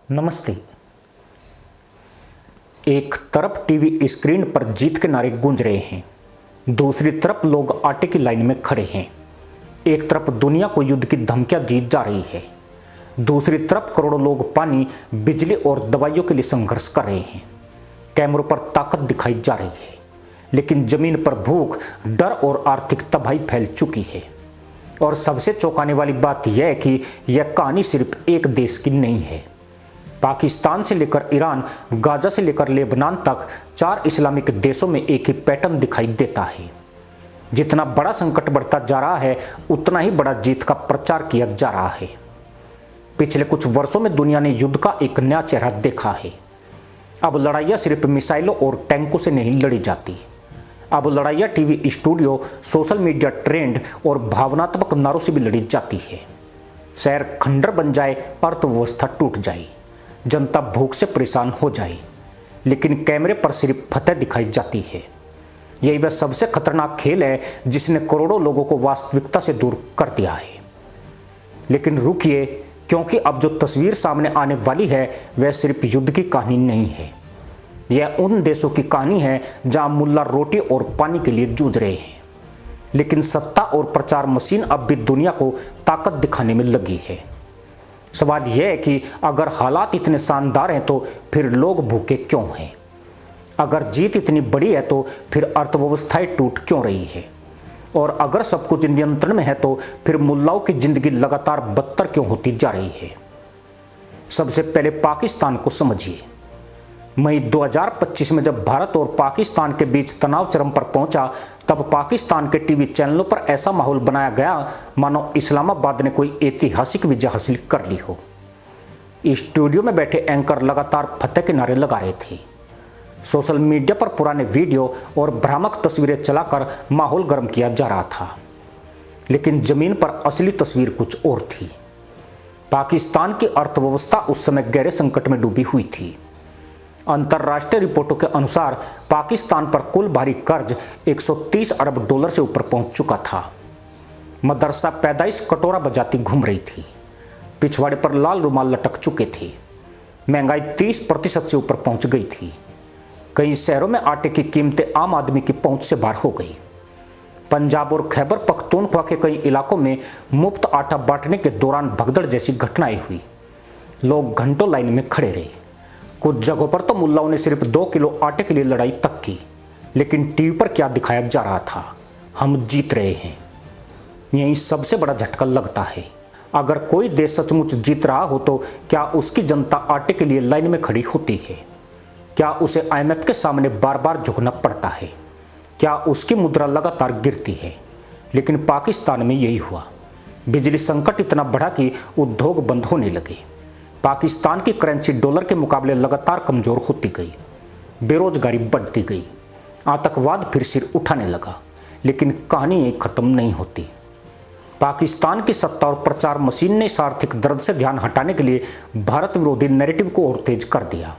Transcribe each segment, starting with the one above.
नमस्ते। एक तरफ टीवी स्क्रीन पर जीत के नारे गूंज रहे हैं, दूसरी तरफ लोग आटे की लाइन में खड़े हैं। एक तरफ दुनिया को युद्ध की धमकियां दी जा रही है, दूसरी तरफ करोड़ों लोग पानी, बिजली और दवाइयों के लिए संघर्ष कर रहे हैं। कैमरों पर ताकत दिखाई जा रही है, लेकिन जमीन पर भूख, डर और आर्थिक तबाही फैल चुकी है। और सबसे चौंकाने वाली बात यह है कि यह कहानी सिर्फ एक देश की नहीं है। पाकिस्तान से लेकर ईरान, गाजा से लेकर लेबनान तक 4 इस्लामिक देशों में एक ही पैटर्न दिखाई देता है। जितना बड़ा संकट बढ़ता जा रहा है, उतना ही बड़ा जीत का प्रचार किया जा रहा है। पिछले कुछ वर्षों में दुनिया ने युद्ध का एक नया चेहरा देखा है। अब लड़ाइयाँ सिर्फ मिसाइलों और टैंकों से नहीं लड़ी जाती। अब लड़ाइयाँ TV studio, social media trend और भावनात्मक नारों से भी लड़ी जाती है। शहर खंडर बन जाए, अर्थव्यवस्था टूट जाए, जनता भूख से परेशान हो जाए, लेकिन कैमरे पर सिर्फ फतेह दिखाई जाती है। यही वह सबसे खतरनाक खेल है जिसने करोड़ों लोगों को वास्तविकता से दूर कर दिया है। लेकिन रुकिए, क्योंकि अब जो तस्वीर सामने आने वाली है वह सिर्फ युद्ध की कहानी नहीं है। यह उन देशों की कहानी है जहां मुल्ला रोटी और पानी के लिए जूझ रहे हैं, लेकिन सत्ता और प्रचार मशीन अब भी दुनिया को ताकत दिखाने में लगी है। सवाल यह है कि अगर हालात इतने शानदार हैं तो फिर लोग भूखे क्यों हैं? अगर जीत इतनी बड़ी है तो फिर अर्थव्यवस्थाएं टूट क्यों रही है? और अगर सब कुछ नियंत्रण में है तो फिर मुल्लाओं की जिंदगी लगातार बदतर क्यों होती जा रही है? सबसे पहले पाकिस्तान को समझिए। मई 2025 में जब भारत और पाकिस्तान के बीच तनाव चरम पर पहुंचा, तब पाकिस्तान के टीवी चैनलों पर ऐसा माहौल बनाया गया मानो इस्लामाबाद ने कोई ऐतिहासिक विजय हासिल कर ली हो। स्टूडियो में बैठे एंकर लगातार फतेह के नारे लगा रहे थे। सोशल मीडिया पर पुराने वीडियो और भ्रामक तस्वीरें चलाकर माहौल गर्म किया जा रहा था, लेकिन जमीन पर असली तस्वीर कुछ और थी। पाकिस्तान की अर्थव्यवस्था उस समय गहरे संकट में डूबी हुई थी। अंतर्राष्ट्रीय रिपोर्टों के अनुसार पाकिस्तान पर कुल भारी कर्ज 130 अरब डॉलर से ऊपर पहुंच चुका था। मदरसा पैदाइश कटोरा बजाती घूम रही थी। पिछवाड़े पर लाल रुमाल लटक चुके थे। महंगाई 30% से ऊपर पहुंच गई थी। कई शहरों में आटे की कीमतें आम आदमी की पहुंच से बाहर हो गई। पंजाब और खैबर पख्तूनख्वा के कई इलाकों में मुफ्त आटा बांटने के दौरान भगदड़ जैसी घटनाएं हुई। लोग घंटों लाइन में खड़े रहे। कुछ जगहों पर तो मुल्लाओं ने सिर्फ 2 किलो आटे के लिए लड़ाई तक की। लेकिन टीवी पर क्या दिखाया जा रहा था? हम जीत रहे हैं। यही सबसे बड़ा झटका लगता है। अगर कोई देश सचमुच जीत रहा हो तो क्या उसकी जनता आटे के लिए लाइन में खड़ी होती है? क्या उसे IMF के सामने बार बार झुकना पड़ता है? क्या उसकी मुद्रा लगातार गिरती है? लेकिन पाकिस्तान में यही हुआ। बिजली संकट इतना बढ़ा कि उद्योग बंद होने लगे। पाकिस्तान की करेंसी डॉलर के मुकाबले लगातार कमजोर होती गई। बेरोजगारी बढ़ती गई। आतंकवाद फिर सिर उठाने लगा। लेकिन कहानी यही खत्म नहीं होती। पाकिस्तान की सत्ता और प्रचार मशीन ने इस आर्थिक दर्द से ध्यान हटाने के लिए भारत विरोधी नैरेटिव को और तेज कर दिया।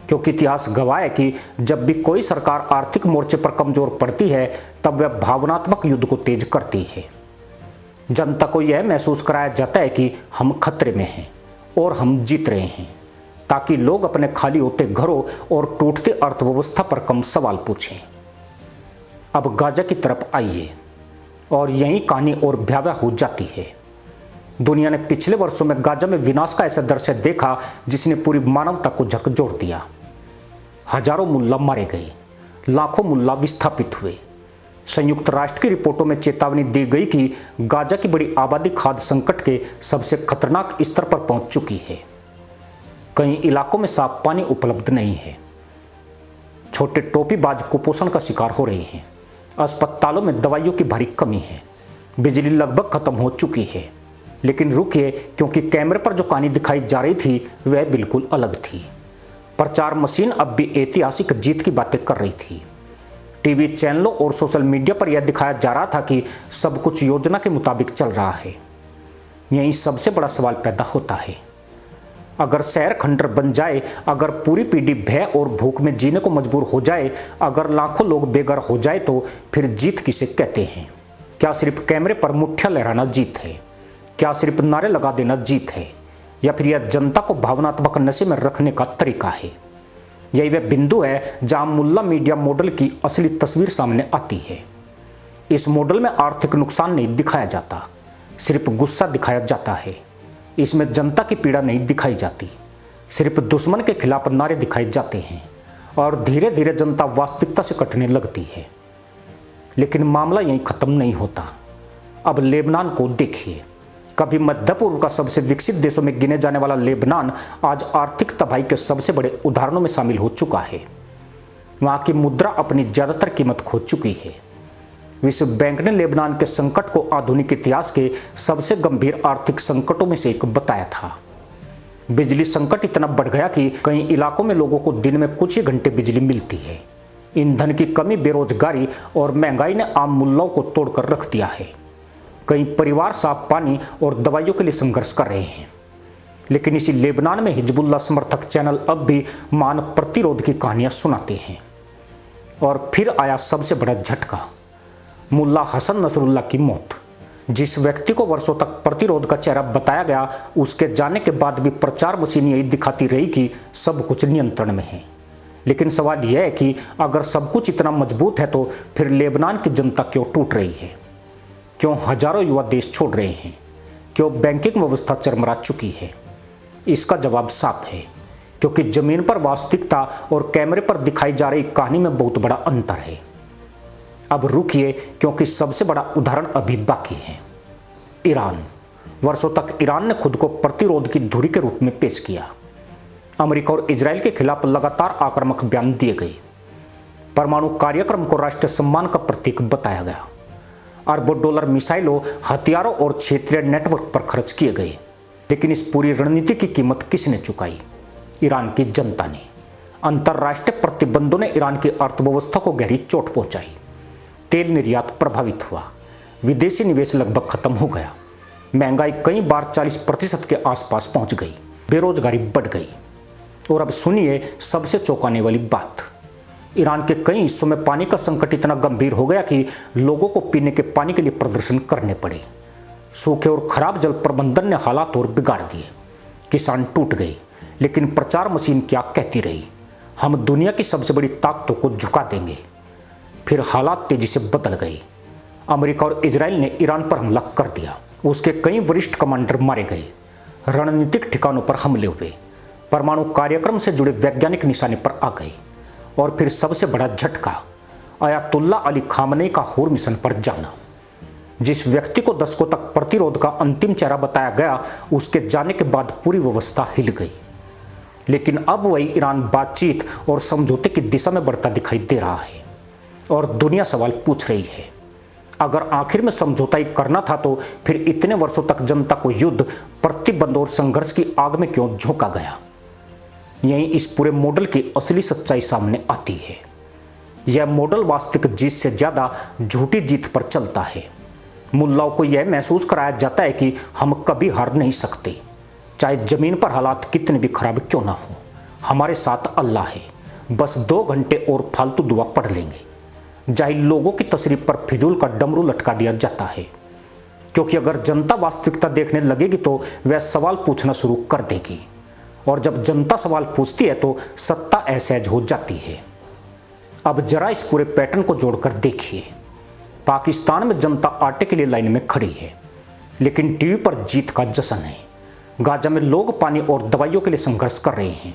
क्योंकि इतिहास गवाह है कि जब भी कोई सरकार आर्थिक मोर्चे पर कमजोर पड़ती है, तब वह भावनात्मक युद्ध को तेज करती है। जनता को यह महसूस कराया जाता है कि हम खतरे में हैं और हम जीत रहे हैं, ताकि लोग अपने खाली होते घरों और टूटती अर्थव्यवस्था पर कम सवाल पूछें। अब गाजा की तरफ आइए, और यही कहानी और भयावह हो जाती है। दुनिया ने पिछले वर्षों में गाजा में विनाश का ऐसा दृश्य देखा जिसने पूरी मानवता को झकझोर दिया। हजारों मुल्ला मारे गए, लाखों मुल्ला विस्थापित हुए। संयुक्त राष्ट्र की रिपोर्टों में चेतावनी दी गई कि गाजा की बड़ी आबादी खाद्य संकट के सबसे खतरनाक स्तर पर पहुंच चुकी है। कई इलाकों में साफ पानी उपलब्ध नहीं है। छोटे टोपीबाज कुपोषण का शिकार हो रहे हैं। अस्पतालों में दवाइयों की भारी कमी है। बिजली लगभग खत्म हो चुकी है। लेकिन रुकिए, क्योंकि कैमरे पर जो कहानी दिखाई जा रही थी वह बिल्कुल अलग थी। प्रचार मशीन अब भी ऐतिहासिक जीत की बातें कर रही थी। टीवी चैनलों और सोशल मीडिया पर यह दिखाया जा रहा था कि सब कुछ योजना के मुताबिक चल रहा है। यही सबसे बड़ा सवाल पैदा होता है। अगर शहर खंडर बन जाए, अगर पूरी पीढ़ी भय और भूख में जीने को मजबूर हो जाए, अगर लाखों लोग बेघर हो जाए, तो फिर जीत किसे कहते हैं? क्या सिर्फ कैमरे पर मुठ्ठियां लहराना जीत है? क्या सिर्फ नारे लगा देना जीत है? या फिर यह जनता को भावनात्मक नशे में रखने का तरीका है? यही वह बिंदु है जहां मुल्ला मीडिया मॉडल की असली तस्वीर सामने आती है। इस मॉडल में आर्थिक नुकसान नहीं दिखाया जाता, सिर्फ गुस्सा दिखाया जाता है। इसमें जनता की पीड़ा नहीं दिखाई जाती, सिर्फ दुश्मन के खिलाफ नारे दिखाए जाते हैं और धीरे धीरे जनता वास्तविकता से कटने लगती है। लेकिन मामला यहीं खत्म नहीं होता। अब लेबनान को देखिए। कभी मध्य पूर्व का सबसे विकसित देशों में गिने जाने वाला लेबनान आज आर्थिक तबाही के सबसे बड़े उदाहरणों में शामिल हो चुका है। वहां की मुद्रा अपनी ज्यादातर कीमत खो चुकी है। विश्व बैंक ने लेबनान के संकट को आधुनिक इतिहास के सबसे गंभीर आर्थिक संकटों में से एक बताया था। बिजली संकट इतना बढ़ गया कि कई इलाकों में लोगों को दिन में कुछ ही घंटे बिजली मिलती है। ईंधन की कमी, बेरोजगारी और महंगाई ने आम मुल्लों को तोड़कर रख दिया है। कई परिवार साफ पानी और दवाइयों के लिए संघर्ष कर रहे हैं। लेकिन इसी लेबनान में हिजबुल्लाह समर्थक चैनल अब भी मान प्रतिरोध की कहानियां सुनाते हैं। और फिर आया सबसे बड़ा झटका, मुल्ला हसन नसरुल्लाह की मौत। जिस व्यक्ति को वर्षों तक प्रतिरोध का चेहरा बताया गया, उसके जाने के बाद भी प्रचार मशीन यही दिखाती रही कि सब कुछ नियंत्रण में है। लेकिन सवाल यह है कि अगर सब कुछ इतना मजबूत है तो फिर लेबनान की जनता क्यों टूट रही है? क्यों हजारों युवा देश छोड़ रहे हैं? क्यों बैंकिंग व्यवस्था चरमरा चुकी है? इसका जवाब साफ है, क्योंकि जमीन पर वास्तविकता और कैमरे पर दिखाई जा रही कहानी में बहुत बड़ा अंतर है। अब रुकिए, क्योंकि सबसे बड़ा उदाहरण अभी बाकी है। ईरान। वर्षों तक ईरान ने खुद को प्रतिरोध की धुरी के रूप में पेश किया। अमेरिका और इजराइल के खिलाफ लगातार आक्रामक बयान दिए गए। परमाणु कार्यक्रम को राष्ट्रीय सम्मान का प्रतीक बताया गया। अरबों डॉलर मिसाइलों, हथियारों और क्षेत्रीय नेटवर्क पर खर्च किए गए। लेकिन इस पूरी रणनीति की कीमत किसने चुकाई? ईरान की जनता ने। अंतर्राष्ट्रीय प्रतिबंधों ने ईरान की अर्थव्यवस्था को गहरी चोट पहुंचाई। तेल निर्यात प्रभावित हुआ। विदेशी निवेश लगभग खत्म हो गया। महंगाई कई बार 40% के आसपास पहुंच गई। बेरोजगारी बढ़ गई। और अब सुनिए सबसे चौंकाने वाली बात, ईरान के कई हिस्सों में पानी का संकट इतना गंभीर हो गया कि लोगों को पीने के पानी के लिए प्रदर्शन करने पड़े। सूखे और खराब जल प्रबंधन ने हालात और बिगाड़ दिए। किसान टूट गए। लेकिन प्रचार मशीन क्या कहती रही? हम दुनिया की सबसे बड़ी ताकतों को झुका देंगे। फिर हालात तेजी से बदल गए। अमेरिका और इजराइल ने ईरान पर हमला कर दिया। उसके कई वरिष्ठ कमांडर मारे गए। रणनीतिक ठिकानों पर हमले हुए। परमाणु कार्यक्रम से जुड़े वैज्ञानिक निशाने पर आ गए। और फिर सबसे बड़ा झटका, अयातुल्ला अली खामनेई का होर मिशन पर जाना। जिस व्यक्ति को दशकों तक प्रतिरोध का अंतिम चेहरा बताया गया, उसके जाने के बाद पूरी व्यवस्था हिल गई। लेकिन अब वही ईरान बातचीत और समझौते की दिशा में बढ़ता दिखाई दे रहा है। और दुनिया सवाल पूछ रही है, अगर आखिर में समझौता ही करना था तो फिर इतने वर्षों तक जनता को युद्ध, प्रतिबंध और संघर्ष की आग में क्यों झोंका गया? यही इस पूरे मॉडल की असली सच्चाई सामने आती है। यह मॉडल वास्तविक जीत से ज्यादा झूठी जीत पर चलता है। मुल्लाओं को यह महसूस कराया जाता है कि हम कभी हार नहीं सकते, चाहे जमीन पर हालात कितने भी खराब क्यों ना हो। हमारे साथ अल्लाह है, बस 2 घंटे और फालतू दुआ पढ़ लेंगे। जाहिल लोगों की तशरीफ पर फिजूल का डमरू लटका दिया जाता है, क्योंकि अगर जनता वास्तविकता देखने लगेगी तो वह सवाल पूछना शुरू कर देगी। और जब जनता सवाल पूछती है तो सत्ता असहज हो जाती है। अब जरा इस पूरे पैटर्न को जोड़कर देखिए। पाकिस्तान में जनता आटे के लिए लाइन में खड़ी है, लेकिन टीवी पर जीत का जश्न है। गाजा में लोग पानी और दवाइयों के लिए संघर्ष कर रहे हैं,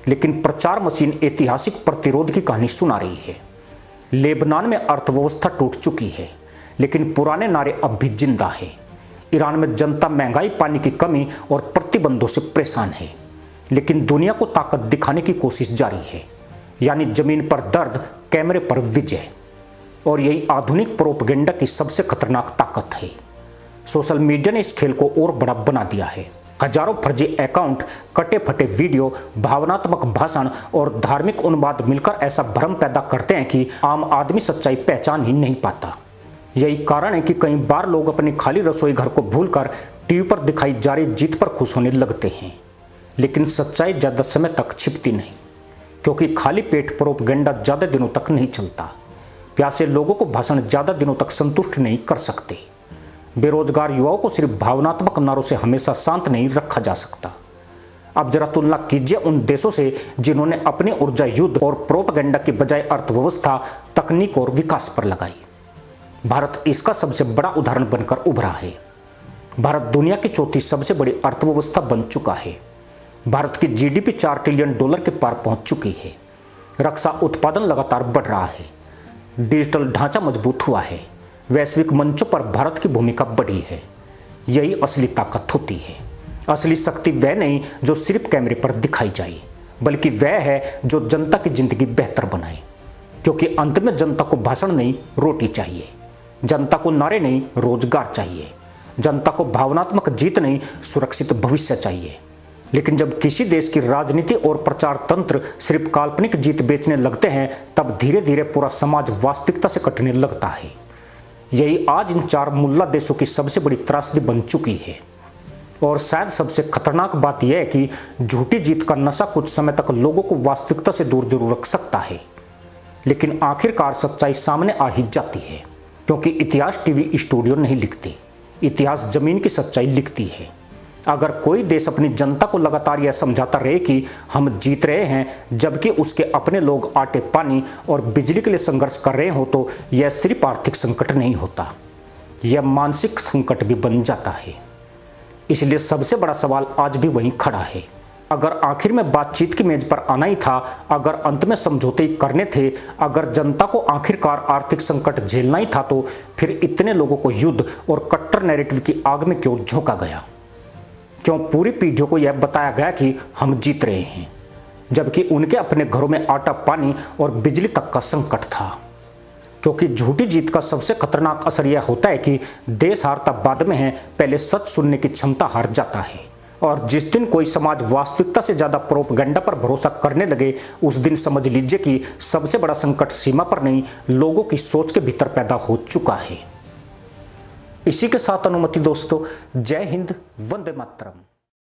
लेकिन प्रचार मशीन ऐतिहासिक प्रतिरोध की कहानी सुना रही है। लेबनान में अर्थव्यवस्था टूट चुकी है, लेकिन पुराने नारे अब भी जिंदा है। ईरान में जनता महंगाई, पानी की कमी और प्रतिबंधों से परेशान है, लेकिन दुनिया को ताकत दिखाने की कोशिश जारी है। यानी जमीन पर दर्द, कैमरे पर विजय। और यही आधुनिक प्रोपेगेंडा की सबसे खतरनाक ताकत है। सोशल मीडिया ने इस खेल को और बड़ा बना दिया है। हजारों फर्जी अकाउंट, कटे फटे वीडियो, भावनात्मक भाषण और धार्मिक उन्माद मिलकर ऐसा भ्रम पैदा करते हैं कि आम आदमी सच्चाई पहचान ही नहीं पाता। यही कारण है कि कई बार लोग अपनी खाली रसोई घर को भूलकर टीवी पर दिखाई जा रही जीत पर खुश होने लगते हैं। लेकिन सच्चाई ज्यादा समय तक छिपती नहीं, क्योंकि खाली पेट प्रोपेगेंडा ज्यादा दिनों तक नहीं चलता। प्यासे लोगों को भाषण ज्यादा दिनों तक संतुष्ट नहीं कर सकते। बेरोजगार युवाओं को सिर्फ भावनात्मक नारों से हमेशा शांत नहीं रखा जा सकता। अब जरा तुलना कीजिए उन देशों से जिन्होंने अपनी ऊर्जा युद्ध और प्रोपेगेंडा की बजाय अर्थव्यवस्था, तकनीक और विकास पर लगाई। भारत इसका सबसे बड़ा उदाहरण बनकर उभरा है। भारत दुनिया की चौथी सबसे बड़ी अर्थव्यवस्था बन चुका है। भारत की जीडीपी $4 ट्रिलियन के पार पहुंच चुकी है। रक्षा उत्पादन लगातार बढ़ रहा है। डिजिटल ढांचा मजबूत हुआ है। वैश्विक मंचों पर भारत की भूमिका बढ़ी है। यही असली ताकत होती है। असली शक्ति वह नहीं जो सिर्फ कैमरे पर दिखाई जाए, बल्कि वह है जो जनता की जिंदगी बेहतर बनाए। क्योंकि अंत में जनता को भाषण नहीं, रोटी चाहिए। जनता को नारे नहीं, रोजगार चाहिए। जनता को भावनात्मक जीत नहीं, सुरक्षित भविष्य चाहिए। लेकिन जब किसी देश की राजनीति और प्रचार तंत्र सिर्फ काल्पनिक जीत बेचने लगते हैं, तब धीरे धीरे पूरा समाज वास्तविकता से कटने लगता है। यही आज इन 4 मुल्ला देशों की सबसे बड़ी त्रासदी बन चुकी है। और शायद सबसे खतरनाक बात यह है कि झूठी जीत का नशा कुछ समय तक लोगों को वास्तविकता से दूर जरूर रख सकता है, लेकिन आखिरकार सच्चाई सामने आ ही जाती है। क्योंकि इतिहास टीवी स्टूडियो नहीं लिखती, इतिहास जमीन की सच्चाई लिखती है। अगर कोई देश अपनी जनता को लगातार यह समझाता रहे कि हम जीत रहे हैं, जबकि उसके अपने लोग आटे, पानी और बिजली के लिए संघर्ष कर रहे हो, तो यह सिर्फ आर्थिक संकट नहीं होता, यह मानसिक संकट भी बन जाता है। इसलिए सबसे बड़ा सवाल आज भी वहीं खड़ा है। अगर आखिर में बातचीत की मेज पर आना ही था, अगर अंत में समझौते ही करने थे, अगर जनता को आखिरकार आर्थिक संकट झेलना ही था, तो फिर इतने लोगों को युद्ध और कट्टर नैरेटिव की आग में क्यों झोंका गया? क्यों पूरी पीढ़ियों को यह बताया गया कि हम जीत रहे हैं, जबकि उनके अपने घरों में आटा, पानी और बिजली तक का संकट था? क्योंकि झूठी जीत का सबसे खतरनाक असर यह होता है कि देश हारता बाद में है, पहले सच सुनने की क्षमता हार जाता है। और जिस दिन कोई समाज वास्तविकता से ज्यादा प्रोपेगेंडा पर भरोसा करने लगे, उस दिन समझ लीजिए कि सबसे बड़ा संकट सीमा पर नहीं, लोगों की सोच के भीतर पैदा हो चुका है। इसी के साथ अनुमति दोस्तों, जय हिंद, वंदे मातरम।